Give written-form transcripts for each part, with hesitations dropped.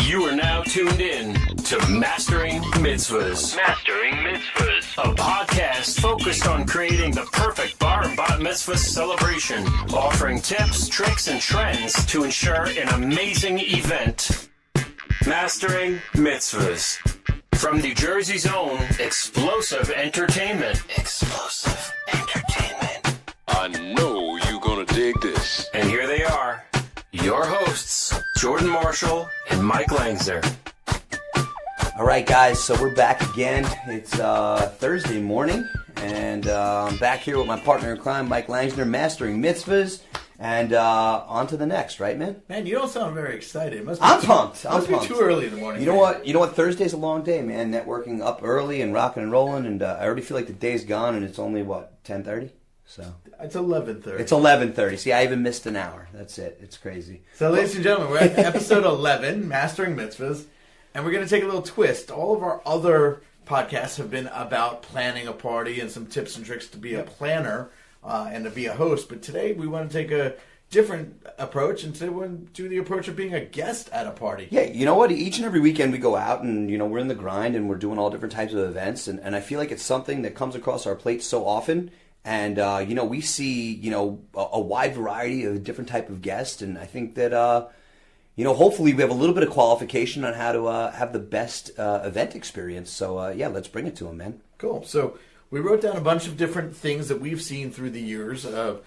You are now tuned in to Mastering Mitzvahs. Mastering Mitzvahs. A podcast focused on creating the perfect bar and bat mitzvah celebration, offering tips, tricks, and trends to ensure an amazing event. Mastering Mitzvahs. From New Jersey's own Explosive Entertainment. Explosive Entertainment. I know you're gonna dig this. And here they are, your hosts, Jordan Marshall and Mike Langsner. All right, guys, so we're back again. It's Thursday morning, and I'm back here with my partner in crime, Mike Langsner, Mastering Mitzvahs, and on to the next, right, man? Man, you don't sound very excited. Must be I'm pumped. Must be too early in the morning. You know what? You know what? Thursday's a long day, man. Networking up early and rocking and rolling, and I already feel like the day's gone, and it's only, 10:30? So it's 11:30. It's 11:30. See, I even missed an hour. That's it. It's crazy. So, ladies and gentlemen, we're at episode 11, Mastering Mitzvahs, and we're going to take a little twist. All of our other podcasts have been about planning a party and some tips and tricks to be a planner and to be a host. But today we want to take a different approach, and today we're going to do the approach of being a guest at a party. Yeah, you know what? Each and every weekend we go out and, we're in the grind and we're doing all different types of events. And I feel like it's something that comes across our plate so often. And, we see, a wide variety of different type of guests. And I think that, hopefully we have a little bit of qualification on how to have the best event experience. So, let's bring it to them, man. Cool. So we wrote down a bunch of different things that we've seen through the years of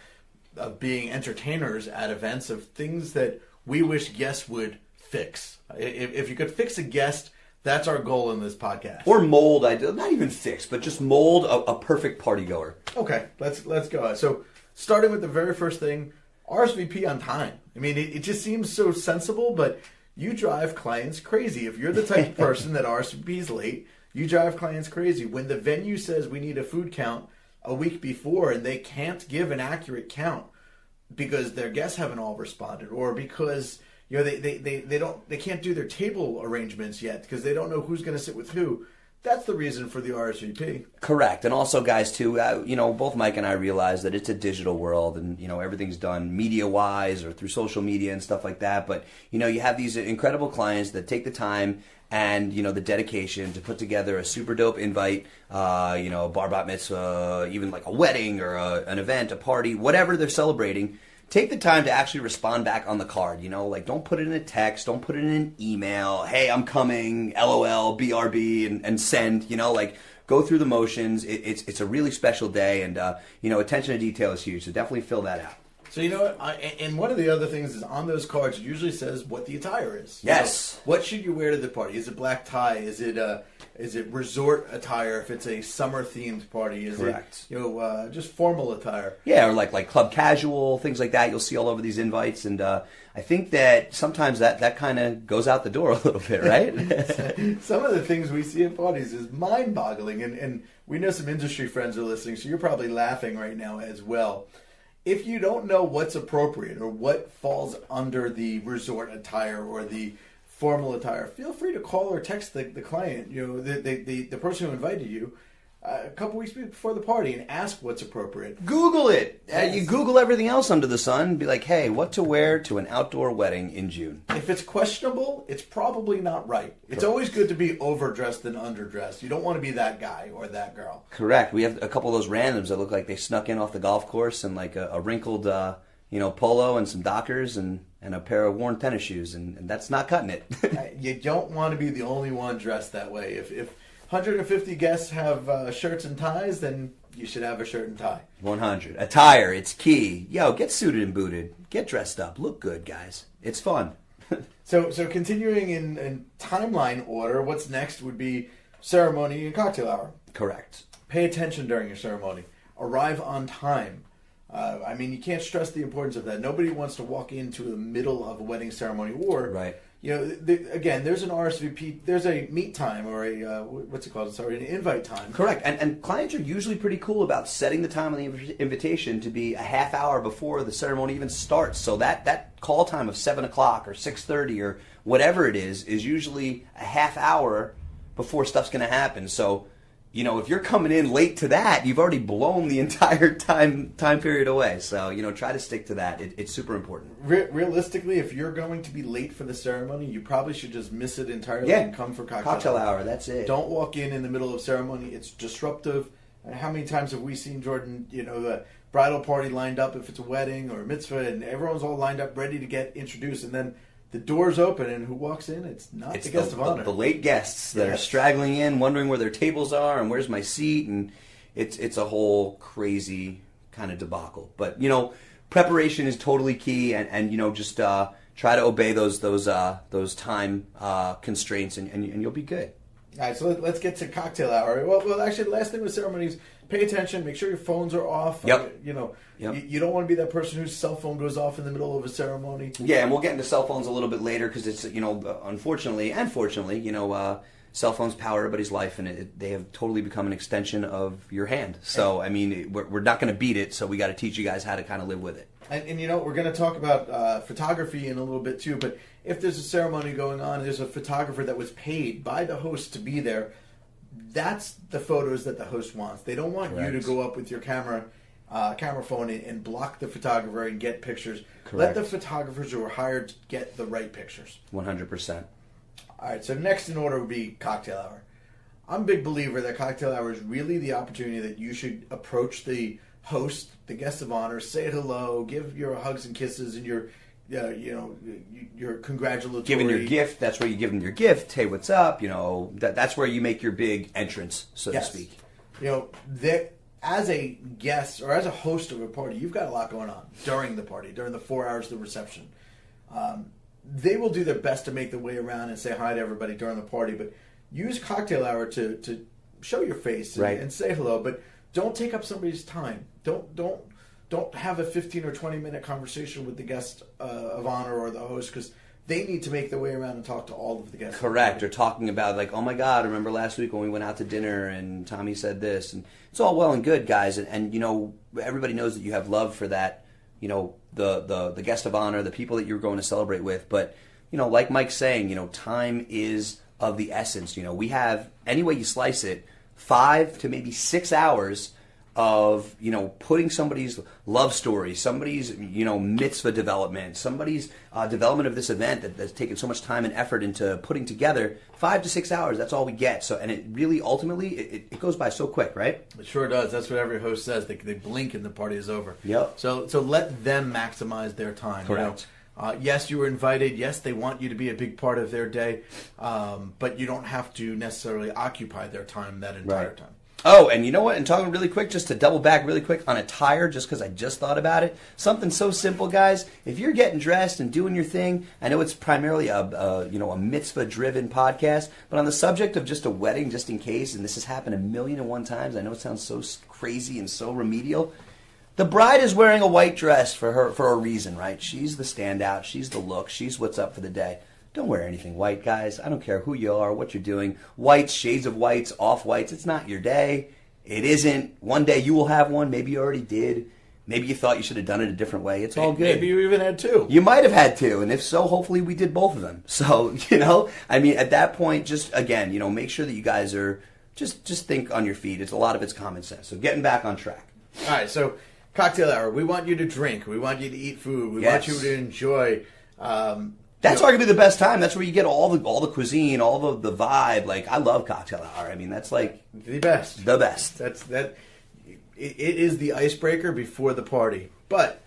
being entertainers at events, of things that we wish guests would fix. If you could fix a guest, that's our goal in this podcast. Or mold, not even fix, but just mold a perfect party goer. Okay, let's go. So starting with the very first thing, RSVP on time. I mean, it just seems so sensible, but you drive clients crazy. If you're the type of person that RSVPs late, you drive clients crazy. When the venue says we need a food count a week before and they can't give an accurate count because their guests haven't all responded, or because they can't do their table arrangements yet because they don't know who's going to sit with who. That's the reason for the RSVP. Correct. And also, guys, too, both Mike and I realize that it's a digital world and, everything's done media-wise or through social media and stuff like that. But, you have these incredible clients that take the time and, the dedication to put together a super dope invite, a bar bat mitzvah, even like a wedding or an event, a party, whatever they're celebrating. Take the time to actually respond back on the card, don't put it in a text, don't put it in an email, hey, I'm coming, LOL, BRB, and send, go through the motions. It's a really special day, and, attention to detail is huge, so definitely fill that out. So, and one of the other things is on those cards, it usually says what the attire is. Yes. What should you wear to the party? Is it black tie? Is it resort attire if it's a summer-themed party? Is Correct. it, just formal attire? Yeah, or like club casual, things like that. You'll see all over these invites, and I think that sometimes that kind of goes out the door a little bit, right? Some of the things we see at parties is mind-boggling, and we know some industry friends are listening, so you're probably laughing right now as well. If you don't know what's appropriate or what falls under the resort attire or the formal attire, feel free to call or text the client, the person who invited you, a couple weeks before the party, and ask what's appropriate. Google it. Yes. You Google everything else under the sun. Be like, hey, what to wear to an outdoor wedding in June? If it's questionable, it's probably not right. It's always good to be overdressed than underdressed. You don't want to be that guy or that girl. Correct. We have a couple of those randoms that look like they snuck in off the golf course and like a wrinkled, polo and some Dockers and a pair of worn tennis shoes, and that's not cutting it. You don't want to be the only one dressed that way. If 150 guests have shirts and ties, then you should have a shirt and tie. 100. Attire, it's key. Yo, get suited and booted. Get dressed up. Look good, guys. It's fun. So continuing in timeline order, what's next would be ceremony and cocktail hour. Correct. Pay attention during your ceremony. Arrive on time. You can't stress the importance of that. Nobody wants to walk into the middle of a wedding ceremony or... Right. Again, there's an RSVP, there's a meet time or an invite time. Correct. And clients are usually pretty cool about setting the time on the invitation to be a half hour before the ceremony even starts. So that call time of 7 o'clock or 6:30 or whatever it is usually a half hour before stuff's going to happen. So if you're coming in late to that, you've already blown the entire time period away. So, try to stick to that. It's super important. Realistically, if you're going to be late for the ceremony, you probably should just miss it entirely and come for cocktail hour. That's it. Don't walk in the middle of ceremony. It's disruptive. How many times have we seen, Jordan, the bridal party lined up if it's a wedding or a mitzvah, and everyone's all lined up ready to get introduced, and then the doors open, and who walks in? It's the guest of honor. The late guests that are straggling in, wondering where their tables are and where's my seat, and it's a whole crazy kind of debacle. But preparation is totally key, and just try to obey those time constraints, and you'll be good. All right, so let's get to cocktail hour. Well, actually, the last thing with ceremonies, pay attention. Make sure your phones are off. Yep. You don't want to be that person whose cell phone goes off in the middle of a ceremony. Yeah, and we'll get into cell phones a little bit later because it's, unfortunately and fortunately, cell phones power everybody's life, and they have totally become an extension of your hand. So, I mean, we're not going to beat it, so we got to teach you guys how to kind of live with it. And we're going to talk about photography in a little bit too, but if there's a ceremony going on, there's a photographer that was paid by the host to be there, that's the photos that the host wants. They don't want you to go up with your camera phone and block the photographer and get pictures. Correct. Let the photographers who are hired to get the right pictures. 100%. All right, so next in order would be cocktail hour. I'm a big believer that cocktail hour is really the opportunity that you should approach the host, the guest of honor, say hello, give your hugs and kisses and your congratulatory. Giving your gift, that's where you give them your gift. Hey, what's up? That's where you make your big entrance, so to speak. As a guest or as a host of a party, you've got a lot going on during the party, during the 4 hours of the reception. They will do their best to make their way around and say hi to everybody during the party, but use cocktail hour to show your face and say hello, but don't take up somebody's time. Don't have a 15 or 20 minute conversation with the guest of honor or the host, because they need to make their way around and talk to all of the guests. Correct. Or talking about like, oh my God, remember last week when we went out to dinner and Tommy said this, and it's all well and good, guys, and everybody knows that you have love for that, the guest of honor, the people that you're going to celebrate with, but like Mike's saying, time is of the essence. We have, any way you slice it, 5 to maybe 6 hours of putting somebody's love story, somebody's mitzvah development, somebody's development of this event that's taken so much time and effort into putting together. 5 to 6 hours, that's all we get. So, and it really ultimately it goes by so quick, right? It sure does. That's what every host says. They blink and the party is over. Yep. So let them maximize their time. Correct. Yes, you were invited. Yes, they want you to be a big part of their day, but you don't have to necessarily occupy their time that entire time. Oh, and you know what? And talking really quick, just to double back really quick on attire, just because I just thought about it. Something so simple, guys. If you're getting dressed and doing your thing, I know it's primarily a mitzvah-driven podcast, but on the subject of just a wedding, just in case, and this has happened 1,000,001 times. I know it sounds so crazy and so remedial. The bride is wearing a white dress for a reason, right? She's the standout. She's the look. She's what's up for the day. Don't wear anything white, guys. I don't care who you are, what you're doing. Whites, shades of whites, off-whites. It's not your day. It isn't. One day you will have one. Maybe you already did. Maybe you thought you should have done it a different way. It's all good. Maybe you even had 2. You might have had 2. And if so, hopefully we did both of them. So, at that point, just, again, make sure that you guys are, just think on your feet. A lot of it's common sense. So getting back on track. All right, so cocktail hour. We want you to drink. We want you to eat food. We want you to enjoy. That's arguably the best time. That's where you get all the cuisine, all the vibe. Like, I love cocktail hour. I mean, that's like the best. The best. It is the icebreaker before the party. But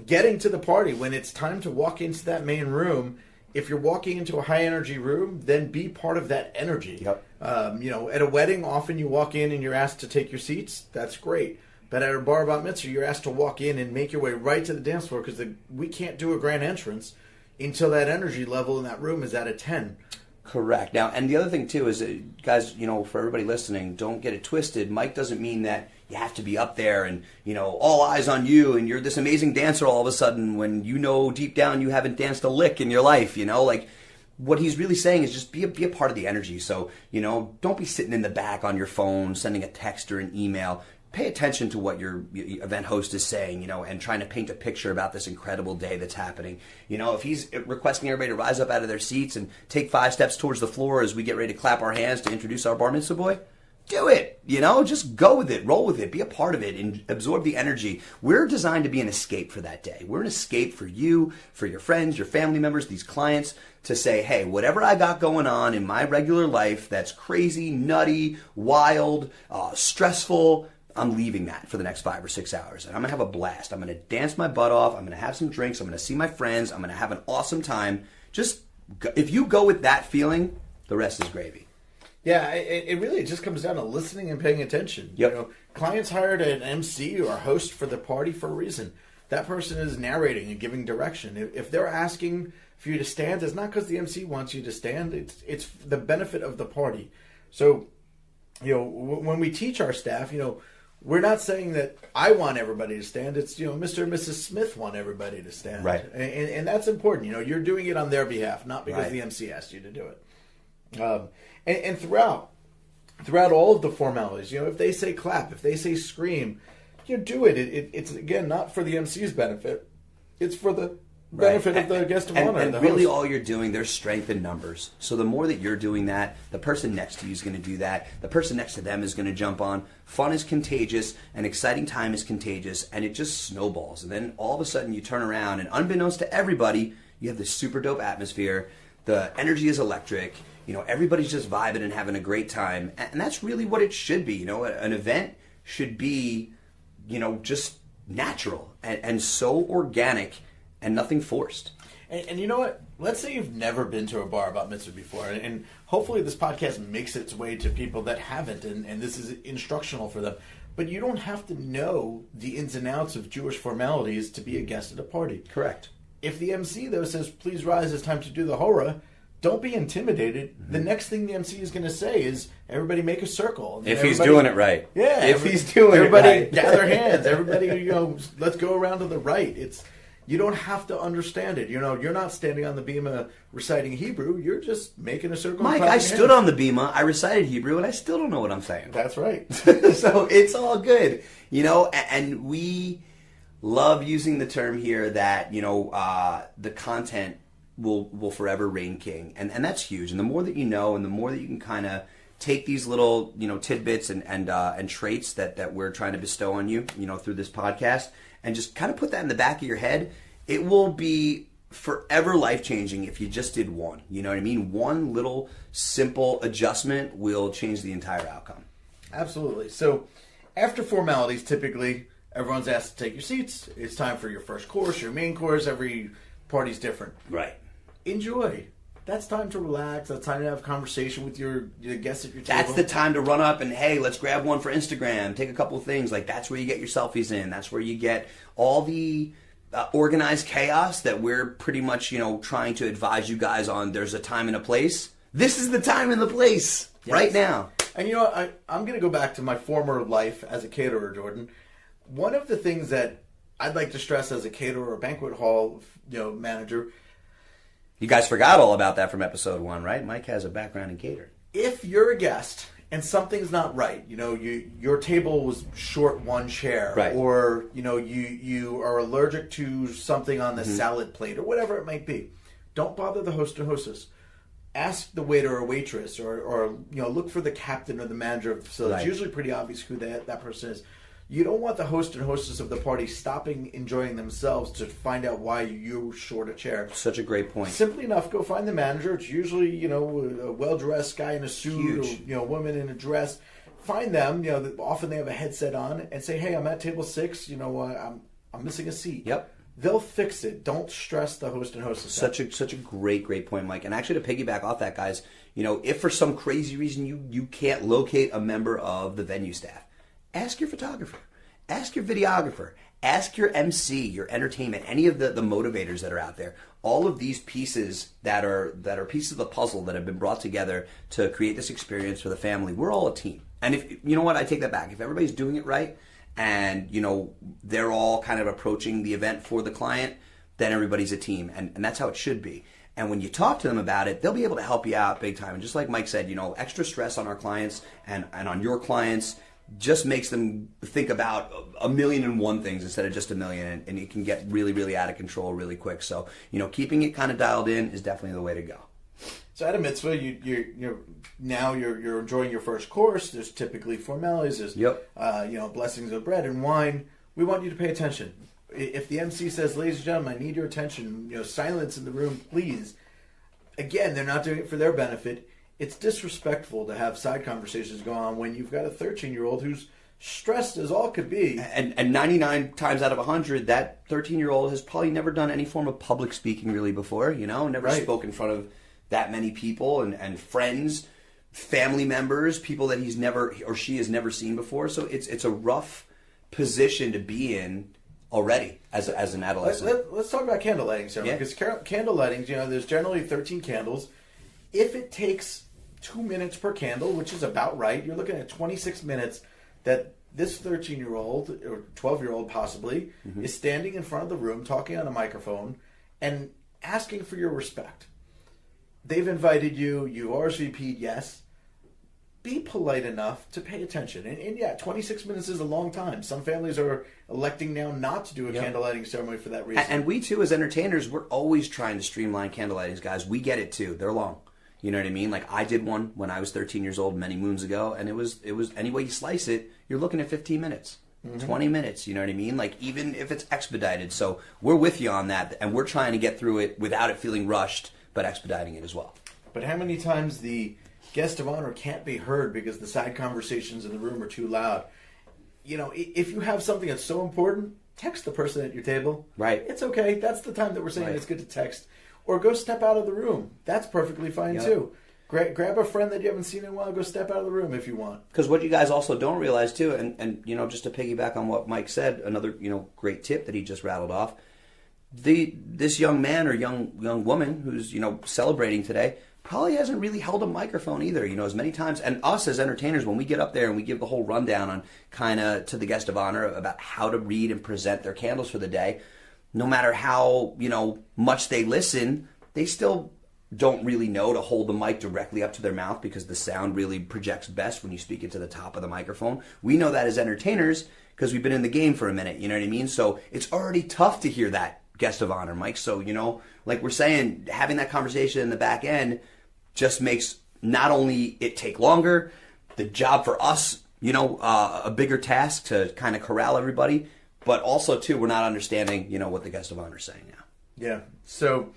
getting to the party, when it's time to walk into that main room, if you're walking into a high energy room, then be part of that energy. Yep. At a wedding, often you walk in and you're asked to take your seats. That's great. But at a bar bat mitzvah, you're asked to walk in and make your way right to the dance floor, because we can't do a grand entrance until that energy level in that room is at a 10. Correct. Now, and the other thing, too, is, guys, for everybody listening, don't get it twisted. Mike doesn't mean that you have to be up there and, all eyes on you and you're this amazing dancer all of a sudden when deep down you haven't danced a lick in your life, Like, what he's really saying is just be a part of the energy. So, don't be sitting in the back on your phone, sending a text or an email. Pay attention to what your event host is saying, and trying to paint a picture about this incredible day that's happening. If he's requesting everybody to rise up out of their seats and take 5 steps towards the floor as we get ready to clap our hands to introduce our bar mitzvah boy, do it. Just go with it, roll with it, be a part of it, and absorb the energy. We're designed to be an escape for that day. We're an escape for you, for your friends, your family members, these clients, to say, hey, whatever I got going on in my regular life that's crazy, nutty, wild, stressful, I'm leaving that for the next 5 or 6 hours. And I'm going to have a blast. I'm going to dance my butt off. I'm going to have some drinks. I'm going to see my friends. I'm going to have an awesome time. If you go with that feeling, the rest is gravy. Yeah, it really just comes down to listening and paying attention. Yep. Clients hired an MC or a host for the party for a reason. That person is narrating and giving direction. If they're asking for you to stand, it's not because the MC wants you to stand. It's the benefit of the party. So, when we teach our staff, we're not saying that I want everybody to stand. It's, Mr. and Mrs. Smith want everybody to stand. Right. And that's important. You're doing it on their behalf, not because right. the MC asked you to do it. And throughout all of the formalities, if they say clap, if they say scream, do it. It's, again, not for the MC's benefit. It's for the benefit of the guest of honor. And really all you're doing, there's strength in numbers. So the more that you're doing that, the person next to you is going to do that. The person next to them is going to jump on. Fun is contagious. An exciting time is contagious. And it just snowballs. And then all of a sudden you turn around and unbeknownst to everybody, you have this super dope atmosphere. The energy is electric. Everybody's just vibing and having a great time. And that's really what it should be. An event should be, just natural and so organic and nothing forced. And you know what? Let's say you've never been to a bar bat mitzvah before, and hopefully this podcast makes its way to people that haven't, and this is instructional for them. But you don't have to know the ins and outs of Jewish formalities to be a guest at a party. Correct. If the MC, though, says, please rise, it's time to do the hora, don't be intimidated. Mm-hmm. The next thing the MC is going to say is, everybody make a circle. If he's doing it right. Yeah. If he's doing it right. Everybody gather hands. Everybody, let's go around to the right. You don't have to understand it. You're not standing on the bima reciting Hebrew. You're just making a circle. Mike, I stood on the bima, I recited Hebrew, and I still don't know what I'm saying. That's right. So it's all good. And we love using the term here that, the content will forever reign king. And that's huge. And the more that you know, and the more that you can kind of take these little, tidbits and traits that we're trying to bestow on you, through this podcast, and just kind of put that in the back of your head, it will be forever life-changing if you just did one. You know what I mean? One little simple adjustment will change the entire outcome. Absolutely. So after formalities, typically, everyone's asked to take your seats. It's time for your first course, your main course. Every party's different. Right. Enjoy. That's time to relax. That's time to have a conversation with your guests at your table. That's the time to run up and, hey, let's grab one for Instagram. Take a couple of things. That's where you get your selfies in. That's where you get all the organized chaos that we're pretty much, trying to advise you guys on. There's a time and a place. This is the time and the place right now. And I'm going to go back to my former life as a caterer, Jordan. One of the things that I'd like to stress as a caterer or banquet hall, manager. You guys forgot all about that from episode 1, right? Mike has a background in catering. If you're a guest and something's not right, your table was short one chair, right, or you are allergic to something on the salad plate, or whatever it might be, don't bother the host or hostess. Ask the waiter or waitress, or look for the captain or the manager of the facility. Right. It's usually pretty obvious who that person is. You don't want the host and hostess of the party stopping enjoying themselves to find out why you're short a chair. Such a great point. Simply enough, go find the manager. It's usually, a well-dressed guy in a suit, Huge. or, a woman in a dress. Find them, often they have a headset on, and say, hey, I'm at table 6, I'm missing a seat. Yep. They'll fix it. Don't stress the host and hostess. Such a great point, Mike. And actually, to piggyback off that, guys, if for some crazy reason you can't locate a member of the venue staff, ask your photographer, ask your videographer, ask your MC, your entertainment, any of the motivators that are out there. All of these pieces that are pieces of the puzzle that have been brought together to create this experience for the family. We're all a team. And if you know what, I take that back. If everybody's doing it right, and they're all kind of approaching the event for the client, then everybody's a team, and that's how it should be. And when you talk to them about it, they'll be able to help you out big time. And just like Mike said, extra stress on our clients and on your clients just makes them think about 1,000,001 things instead of just 1,000,000, and it can get really, really out of control really quick. So, keeping it kind of dialed in is definitely the way to go. So at a mitzvah, you're enjoying your first course. There's typically formalities. There's blessings of bread and wine. We want you to pay attention. If the MC says, "Ladies and gentlemen, I need your attention," silence in the room, please. Again, they're not doing it for their benefit. It's disrespectful to have side conversations go on when you've got a 13-year-old who's stressed as all could be. And 99 times out of 100, that 13-year-old has probably never done any form of public speaking really before, never spoke in front of that many people and friends, family members, people that he's never or she has never seen before. So it's a rough position to be in already as an adolescent. Let's talk about candle lighting ceremony, because candle lighting, there's generally 13 candles. If it takes 2 minutes per candle, which is about right, you're looking at 26 minutes that this 13-year-old or 12-year-old possibly is standing in front of the room talking on a microphone and asking for your respect. They've invited you, you RSVP'd yes. Be polite enough to pay attention. And 26 minutes is a long time. Some families are electing now not to do a candle lighting ceremony for that reason. And we too, as entertainers, we're always trying to streamline candle lightings, guys. We get it too. They're long. You know what I mean? Like I did one when I was 13 years old many moons ago, and it was any way you slice it, you're looking at 15 minutes, 20 minutes. You know what I mean? Like even if it's expedited. So we're with you on that, and we're trying to get through it without it feeling rushed, but expediting it as well. But how many times the guest of honor can't be heard because the side conversations in the room are too loud? If you have something that's so important, text the person at your table. Right. It's okay. That's the time that we're saying it's good to text. Or go step out of the room. That's perfectly fine too. Grab a friend that you haven't seen in a while. Go step out of the room if you want. Because what you guys also don't realize too, and just to piggyback on what Mike said, another great tip that he just rattled off. This young man or young woman who's celebrating today probably hasn't really held a microphone either, as many times. And us as entertainers, when we get up there and we give the whole rundown on kind of to the guest of honor about how to read and present their candles for the day, no matter how, much they listen, they still don't really know to hold the mic directly up to their mouth because the sound really projects best when you speak into the top of the microphone. We know that as entertainers because we've been in the game for a minute, you know what I mean? So it's already tough to hear that guest of honor, Mike. So, like we're saying, having that conversation in the back end just makes not only it take longer, the job for us, a bigger task to kind of corral everybody, but also too, we're not understanding, what the guest of honor is saying now. Yeah. So,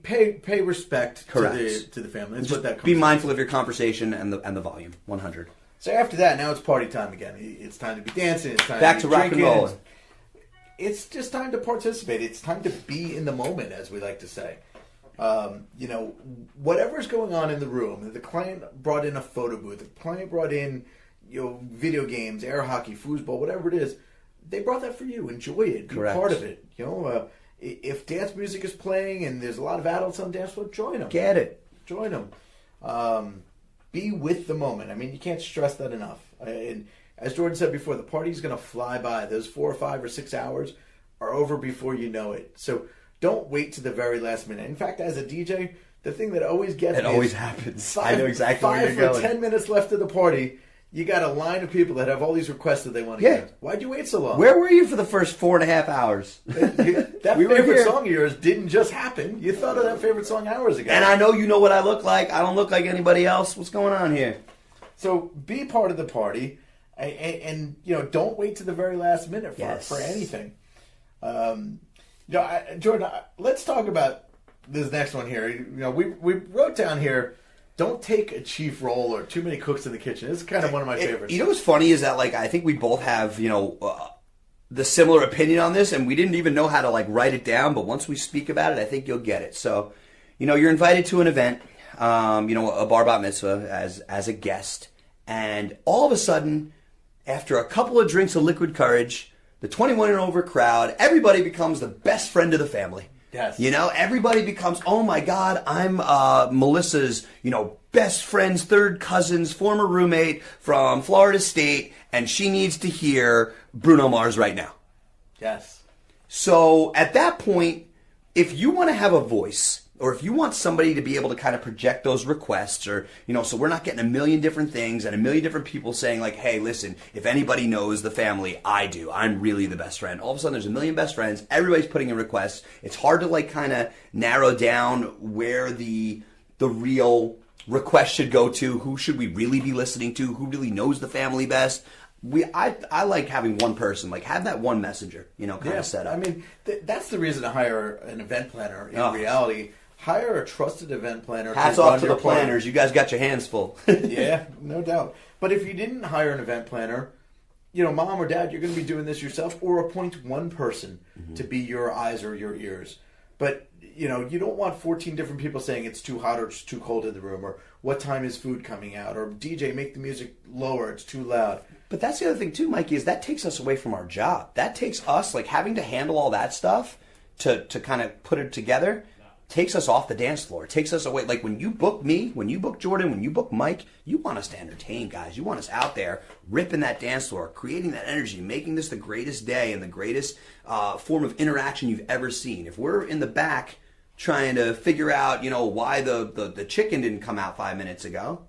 pay respect to the family. That's what that comes be mindful of your conversation and the volume. 100. So after that, now it's party time again. It's time to be dancing. It's time back to rock drinking. and roll. It's just time to participate. It's time to be in the moment, as we like to say. Whatever's going on in the room. The client brought in a photo booth. The client brought in, video games, air hockey, foosball, whatever it is. They brought that for you. Enjoy it. Be part of it. If dance music is playing and there's a lot of adults on the dance floor, join them. Get it. Join them. Be with the moment. I mean, you can't stress that enough. And as Jordan said before, the party's going to fly by. Those 4 or 5 or 6 hours are over before you know it. So don't wait to the very last minute. In fact, as a DJ, the thing that always gets me always happens. I know exactly where you're going. 5 or 10 minutes left of the party, you got a line of people that have all these requests that they want to get. Why'd you wait so long? Where were you for the first 4.5 hours? That favorite song of yours didn't just happen. You thought of that favorite song hours ago. And I know you know what I look like. I don't look like anybody else. What's going on here? So be part of the party. And don't wait to the very last minute for anything. Jordan, let's talk about this next one here. We wrote down here, don't take a chief role or too many cooks in the kitchen. This is kind of one of my favorites. What's funny is that I think we both have the similar opinion on this, and we didn't even know how to write it down. But once we speak about it, I think you'll get it. So, you're invited to an event, a bar bat mitzvah as a guest, and all of a sudden, after a couple of drinks of liquid courage, the 21 and over crowd, everybody becomes the best friend of the family. Yes. Everybody becomes, oh my God, I'm Melissa's, best friend's third cousin's former roommate from Florida State, and she needs to hear Bruno Mars right now. Yes. So at that point, if you want to have a voice, or if you want somebody to be able to kind of project those requests, or, so we're not getting a million different things and a million different people saying like, hey, listen, if anybody knows the family, I do. I'm really the best friend. All of a sudden there's a million best friends. Everybody's putting in requests. It's hard to like kind of narrow down where the real request should go to. Who should we really be listening to? Who really knows the family best? I like having one person, like have that one messenger, kind of set up. I mean, that's the reason to hire an event planner in reality. Hire a trusted event planner. Hats off to the planners. You guys got your hands full. Yeah, no doubt. But if you didn't hire an event planner, mom or dad, you're going to be doing this yourself, or appoint one person to be your eyes or your ears. But, you don't want 14 different people saying it's too hot or it's too cold in the room, or what time is food coming out, or DJ, make the music lower, it's too loud. But that's the other thing too, Mikey, is that takes us away from our job. That takes us, like, having to handle all that stuff to kind of put it together, takes us off the dance floor. It takes us away. Like, when you book me, when you book Jordan, when you book Mike, you want us to entertain, guys. You want us out there ripping that dance floor, creating that energy, making this the greatest day and the greatest form of interaction you've ever seen. If we're in the back trying to figure out, why the chicken didn't come out 5 minutes ago,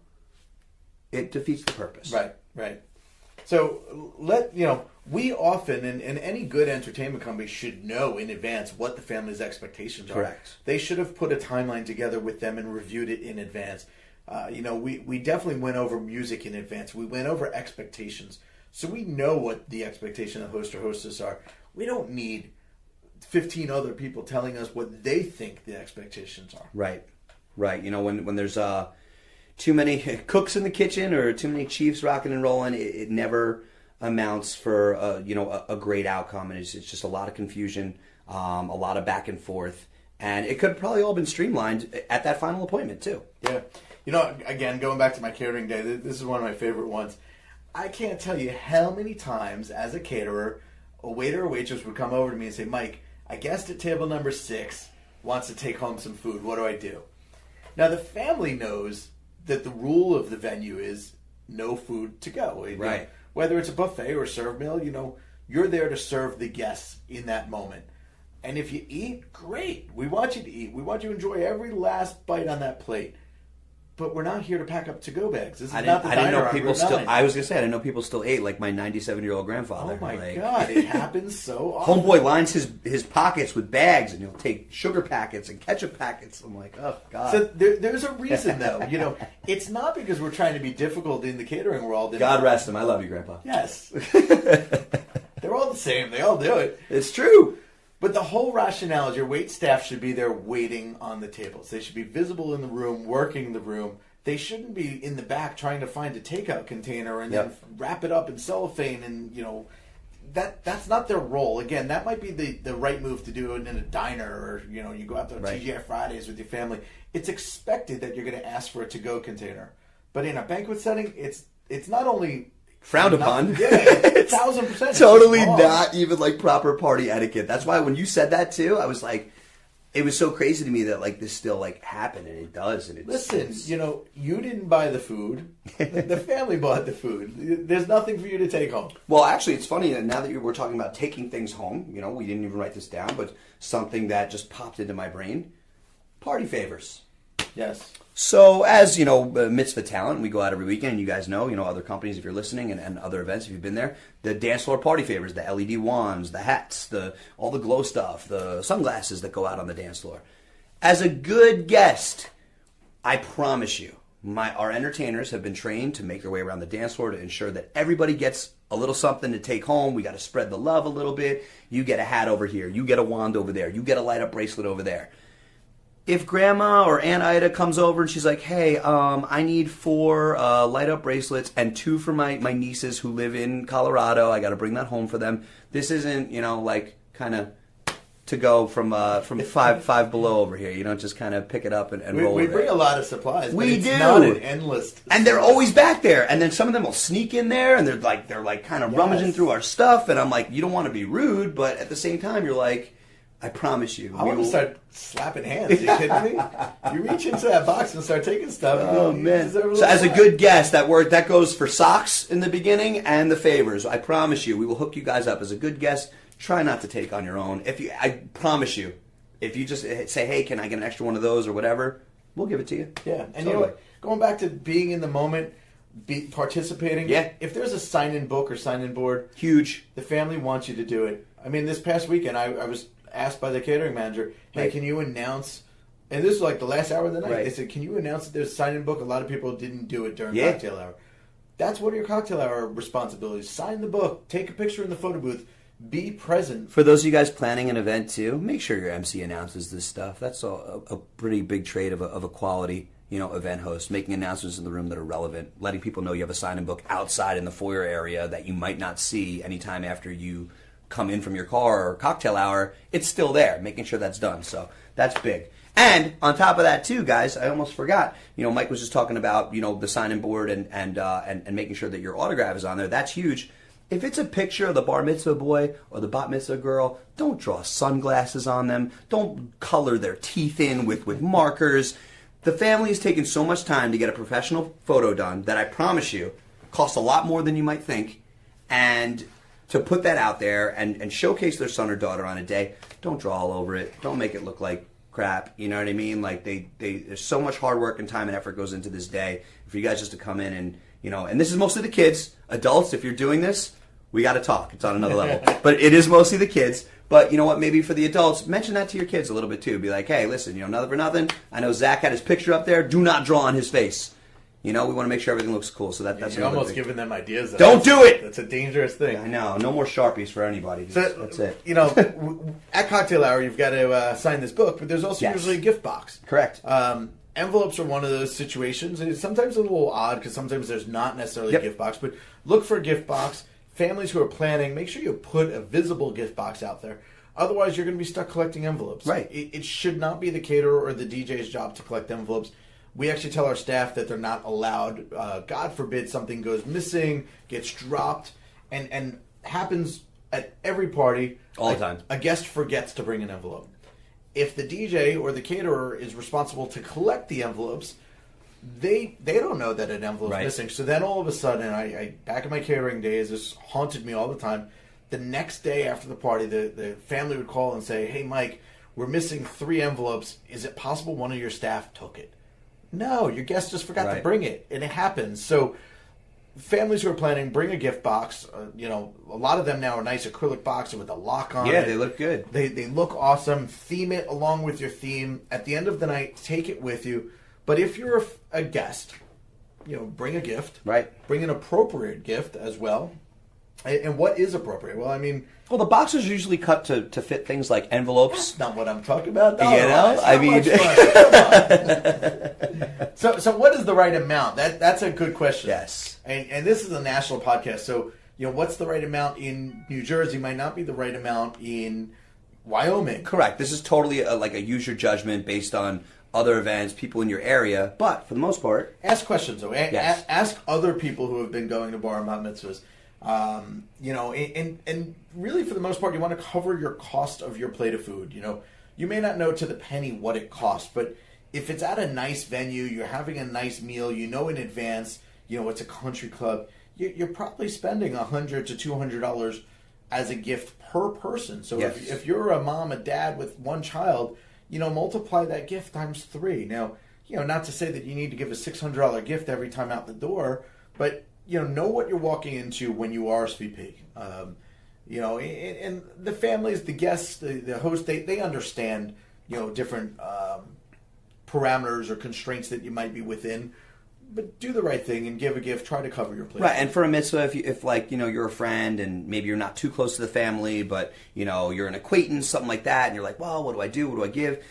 it defeats the purpose. Right. So we often, and any good entertainment company should know in advance what the family's expectations are. Correct. They should have put a timeline together with them and reviewed it in advance. We definitely went over music in advance. We went over expectations. So we know what the expectation of host or hostess are. We don't need 15 other people telling us what they think the expectations are. Right. When there's too many cooks in the kitchen or too many chiefs rocking and rolling, it never amounts for a great outcome, and it's just a lot of confusion, a lot of back and forth, and it could probably all been streamlined at that final appointment too. Yeah, again, going back to my catering day, this is one of my favorite ones. I can't tell you how many times as a caterer, a waiter or waitress would come over to me and say, Mike, I guessed at table number 6 wants to take home some food. What do I do? Now the family knows that the rule of the venue is no food to go. Right. Whether it's a buffet or a serve meal, you're there to serve the guests in that moment. And if you eat, great. We want you to eat. We want you to enjoy every last bite on that plate. But we're not here to pack up to-go bags. This is not the diner on Route 9. I was going to say, I didn't know people still ate, like my 97-year-old grandfather. Oh, my God. It happens so often. Homeboy lines his pockets with bags, and he'll take sugar packets and ketchup packets. I'm like, oh, God. So there's a reason, though. It's not because we're trying to be difficult in the catering world. God rest him. I love you, Grandpa. Yes. They're all the same. They all do it. It's true. But the whole rationale is your wait staff should be there waiting on the tables. They should be visible in the room, working the room. They shouldn't be in the back trying to find a takeout container and then wrap it up in cellophane. And, that's not their role. Again, that might be the right move to do it in a diner, or, you go out there on TGI Fridays with your family. It's expected that you're going to ask for a to-go container. But in a banquet setting, it's not only... frowned upon. Yeah, 1,000%. Totally not even like proper party etiquette. That's why when you said that too, I was like, it was so crazy to me that like this still like happened, and it does. And listen, you didn't buy the food. The family bought the food. There's nothing for you to take home. Well, actually, it's funny that now that we're talking about taking things home, we didn't even write this down, but something that just popped into my brain: party favors. Yes. So as, mitzvah talent, we go out every weekend, and you guys know, other companies, if you're listening, and other events, if you've been there, the dance floor party favors, the LED wands, the hats, all the glow stuff, the sunglasses that go out on the dance floor. As a good guest, I promise you, our entertainers have been trained to make their way around the dance floor to ensure that everybody gets a little something to take home. We got to spread the love a little bit. You get a hat over here. You get a wand over there. You get a light-up bracelet over there. If Grandma or Aunt Ida comes over and she's like, hey, I need 4 light-up bracelets and 2 for my nieces who live in Colorado. I got to bring that home for them. This isn't, like kind of to go from five below over here. You don't just kind of pick it up and roll with it. We bring a lot of supplies. We it's do. Not an endless. And they're always back there. And then some of them will sneak in there, and they're like kind of rummaging through our stuff. And I'm like, you don't want to be rude, but at the same time, you're like, I promise you. I want to start slapping hands. Are you kidding me? You reach into that box and start taking stuff. Oh, man. So as a good guest, that goes for socks in the beginning and the favors. I promise you, we will hook you guys up. As a good guest, try not to take on your own. I promise you, if you just say, hey, can I get an extra one of those or whatever, we'll give it to you. Yeah, and Totally. you know what? Going back to being in the moment, participating. Yeah. If there's a sign-in book or sign-in board, Huge. the family wants you to do it. I mean, this past weekend, I was asked by the catering manager, hey, Right. can you announce, and this was like the last hour of the night, Right. they said, can you announce that there's a sign-in book? A lot of people didn't do it during Yeah. cocktail hour. That's one of your cocktail hour responsibilities. Sign the book. Take a picture in the photo booth. Be present. For those of you guys planning an event too, make sure your MC announces this stuff. That's a pretty big trait of a quality, event host, making announcements in the room that are relevant, letting people know you have a sign-in book outside in the foyer area that you might not see anytime after you come in from your car or cocktail hour. It's still there, making sure that's done. So that's big. And on top of that too, guys, I almost forgot, Mike was just talking about, the sign-in board and making sure that your autograph is on there. That's huge. If it's a picture of the bar mitzvah boy or the bat mitzvah girl, don't draw sunglasses on them. Don't color their teeth in with markers. The family has taken so much time to get a professional photo done that I promise you costs a lot more than you might think. And to put that out there and showcase their son or daughter on a day, don't draw all over it. Don't make it look like crap. You know what I mean? Like there's so much hard work and time and effort goes into this day for you guys just to come in and, and this is mostly the kids. Adults, if you're doing this, we got to talk. It's on another level. But it is mostly the kids. But you know what? Maybe for the adults, mention that to your kids a little bit too. Be like, hey, listen, nothing for nothing. I know Zach had his picture up there. Do not draw on his face. We want to make sure everything looks cool. So that's You're almost giving them ideas. Don't do it! That's a dangerous thing. I know. No more Sharpies for anybody. So, That's it. At cocktail hour, you've got to sign this book, but there's also Yes. usually a gift box. Correct. Envelopes are one of those situations, and it's sometimes a little odd because sometimes there's not necessarily Yep. a gift box, but look for a gift box. Families who are planning, make sure you put a visible gift box out there. Otherwise, you're going to be stuck collecting envelopes. Right. It should not be the caterer or the DJ's job to collect envelopes. We actually tell our staff that they're not allowed. God forbid something goes missing, gets dropped, and happens at every party. All the time. A guest forgets to bring an envelope. If the DJ or the caterer is responsible to collect the envelopes, they don't know that an envelope's Right. missing. So then all of a sudden, I back in my catering days, this haunted me all the time. The next day after the party, the family would call and say, hey, Mike, we're missing 3 envelopes. Is it possible one of your staff took it? No, your guest just forgot to Right. bring it, and it happens. So families who are planning, bring a gift box. A lot of them now are nice acrylic boxes with a lock on it. Yeah, they look good. They look awesome. Theme it along with your theme. At the end of the night, take it with you. But if you're a guest, bring a gift. Right. Bring an appropriate gift as well. And what is appropriate? Well, I mean, Well, the boxes are usually cut to fit things like envelopes. that's not what I'm talking about. No, You know? that's I not mean- much fun. Come on. So what is the right amount? That's a good question. Yes. And this is a national podcast, so what's the right amount in New Jersey might not be the right amount in Wyoming. Correct. This is totally like a use your judgment based on other events, people in your area. But for the most part, Ask questions though. Yes. Ask other people who have been going to bar and bat mitzvahs. And really for the most part, you want to cover your cost of your plate of food. You may not know to the penny what it costs, but if it's at a nice venue, you're having a nice meal, in advance, it's a country club, you're probably spending $100 to $200 as a gift per person. So Yes. if you're a mom, a dad with one child, multiply that gift times 3. Now, not to say that you need to give a $600 gift every time out the door, but know what you're walking into when you RSVP. And the families, the guests, the host, they understand, different parameters or constraints that you might be within. But do the right thing and give a gift. Try to cover your plate. right. And for a mitzvah, if you're a friend and maybe you're not too close to the family, but you're an acquaintance, something like that, and you're like, well, what do I do? What do I give?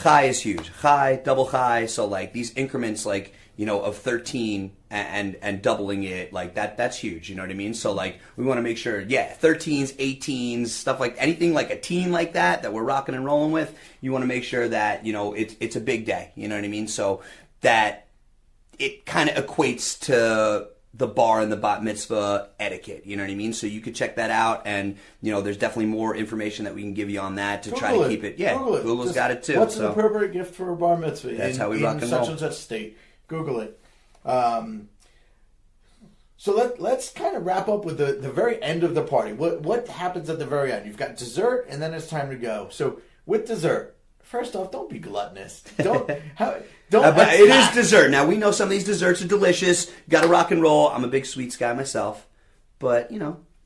Chai is huge. Chai, double chai. So these increments, of 13 and doubling it, that's huge. You know what I mean? So we want to make sure, 13s, 18s, stuff like anything like a teen like that we're rocking and rolling with. You want to make sure that, it's a big day. You know what I mean? So that it kind of equates to the bar and the bat mitzvah etiquette. You know what I mean? So you could check that out, and there's definitely more information that we can give you on that to try to keep it. Yeah, Google it. Google's Just, got it too. What's an appropriate gift for a bar mitzvah? That's how we in rock and such roll. and such state. Google it. So let's kind of wrap up with the very end of the party. What happens at the very end? You've got dessert, and then it's time to go. So with dessert, First off, don't be gluttonous. Don't. But it is dessert. Now, we know some of these desserts are delicious. Got to rock and roll. I'm a big sweets guy myself. But,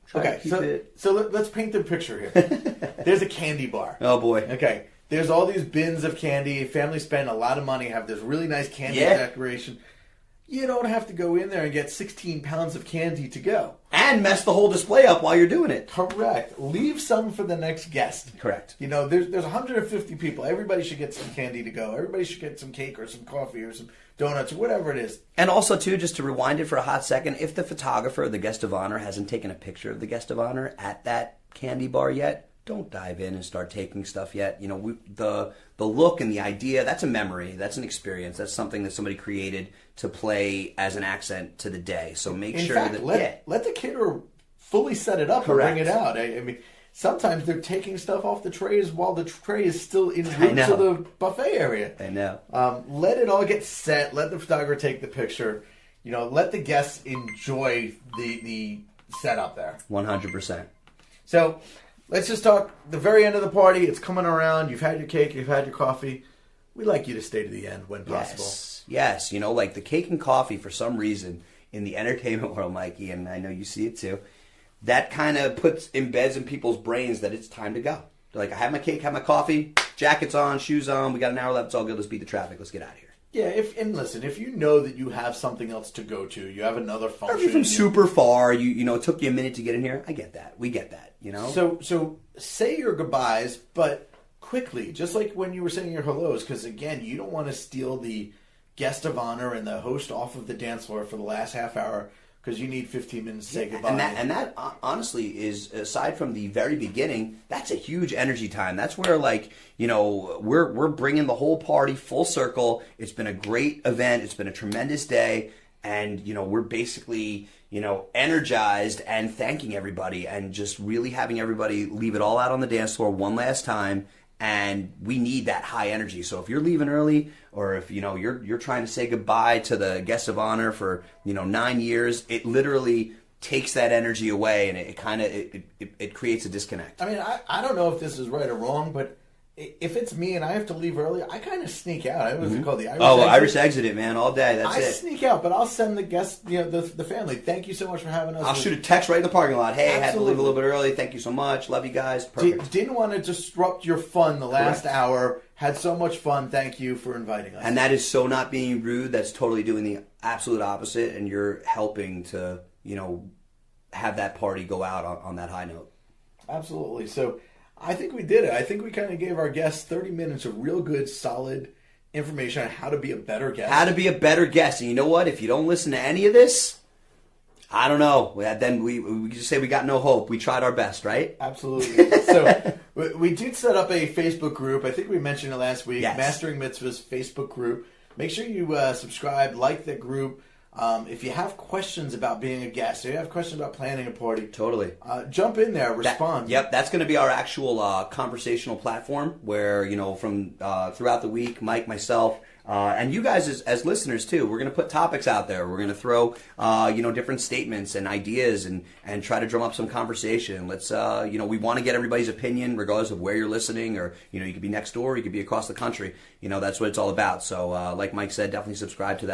try to keep it. So let's paint the picture here. There's a candy bar. Oh, boy. Okay. There's all these bins of candy. Families spend a lot of money, have this really nice candy decoration. You don't have to go in there and get 16 pounds of candy to go. And mess the whole display up while you're doing it. Correct. Leave some for the next guest. Correct. There's 150 people. Everybody should get some candy to go. Everybody should get some cake or some coffee or some donuts or whatever it is. And also, too, just to rewind it for a hot second, if the photographer or the guest of honor hasn't taken a picture of the guest of honor at that candy bar yet, don't dive in and start taking stuff yet. The look and the idea, that's a memory. That's an experience. That's something that somebody created to play as an accent to the day. So make sure that... Let the caterer fully set it up. Correct. And bring it out. I mean, sometimes they're taking stuff off the trays while the tray is still en route to the buffet area. I know. Let it all get set. Let the photographer take the picture. Let the guests enjoy the setup there. 100%. So... let's just talk the very end of the party. It's coming around. You've had your cake. You've had your coffee. We'd like you to stay to the end when possible. Yes. Like the cake and coffee, for some reason, in the entertainment world, Mikey, and I know you see it too, that kind of embeds in people's brains that it's time to go. They're like, I have my cake, have my coffee, jackets on, shoes on, we got an hour left, it's all good, let's beat the traffic, let's get out of here. Yeah, if you know that you have something else to go to, you have another function. Or if you're from super far, it took you a minute to get in here, I get that. We get that, So say your goodbyes, but quickly, just like when you were saying your hellos, because again, you don't want to steal the guest of honor and the host off of the dance floor for the last half hour because you need 15 minutes to say goodbye. And that honestly is, aside from the very beginning, that's a huge energy time. That's where, we're bringing the whole party full circle. It's been a great event. It's been a tremendous day. And, we're basically, energized and thanking everybody and just really having everybody leave it all out on the dance floor one last time. And we need that high energy. So if you're leaving early, or if you're trying to say goodbye to the guest of honor for 9 years, it literally takes that energy away, and it creates a disconnect. I mean, I don't know if this is right or wrong, but if it's me and I have to leave early, I kind of sneak out. I was called the Irish exit. Irish exit it, man, all day. That's it. I sneak out, but I'll send the guests, the family. Thank you so much for having us. I'll shoot a text right in the parking lot. Hey, I had to leave a little bit early. Thank you so much. Love you guys. Perfect. Didn't want to disrupt your fun the last hour. Had so much fun. Thank you for inviting us. And that is so not being rude. That's totally doing the absolute opposite, and you're helping to, have that party go out on that high note. Absolutely. So I think we did it. I think we kind of gave our guests 30 minutes of real good, solid information on how to be a better guest. How to be a better guest. And you know what? If you don't listen to any of this, I don't know. Then we just say we got no hope. We tried our best, right? Absolutely. So we did set up a Facebook group. I think we mentioned it last week. Yes. Mastering Mitzvahs Facebook group. Make sure you subscribe, like the group. If you have questions about being a guest, if you have questions about planning a party, totally jump in there, respond. That's going to be our actual conversational platform where, from throughout the week, Mike, myself, and you guys as listeners too, we're going to put topics out there. We're going to throw, different statements and ideas and try to drum up some conversation. Let's, we want to get everybody's opinion regardless of where you're listening, or, you could be next door, you could be across the country. That's what it's all about. So, like Mike said, definitely subscribe to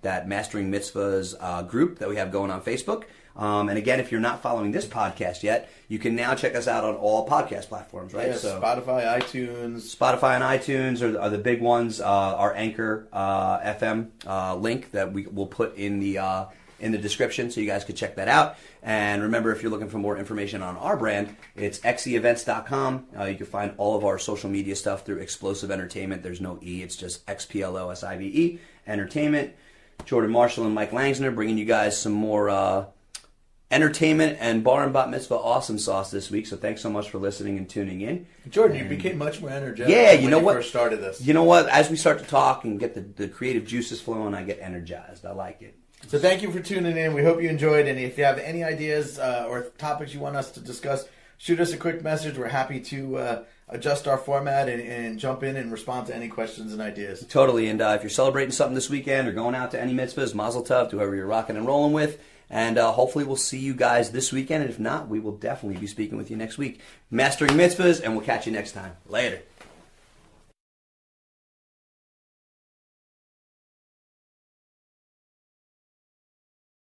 that Mastering Mitzvahs group that we have going on Facebook. And again, if you're not following this podcast yet, you can now check us out on all podcast platforms, right? Yeah, so Spotify, iTunes. Spotify and iTunes are the big ones. Our Anchor FM link that we will put in the description, so you guys can check that out. And remember, if you're looking for more information on our brand, it's xeevents.com. You can find all of our social media stuff through Explosive Entertainment. There's no E, it's just XPLOSIVE Entertainment. Jordan Marshall and Mike Langsner bringing you guys some more entertainment and bar and bat mitzvah awesome sauce this week. So thanks so much for listening and tuning in. Jordan, you became much more energetic when you first started this. You know what? As we start to talk and get the creative juices flowing, I get energized. I like it. So thank you for tuning in. We hope you enjoyed. And if you have any ideas or topics you want us to discuss, shoot us a quick message. We're happy to adjust our format and jump in and respond to any questions and ideas. Totally. And if you're celebrating something this weekend or going out to any mitzvahs, mazel tov to whoever you're rocking and rolling with. And hopefully we'll see you guys this weekend. And if not, we will definitely be speaking with you next week. Mastering Mitzvahs, and we'll catch you next time. Later.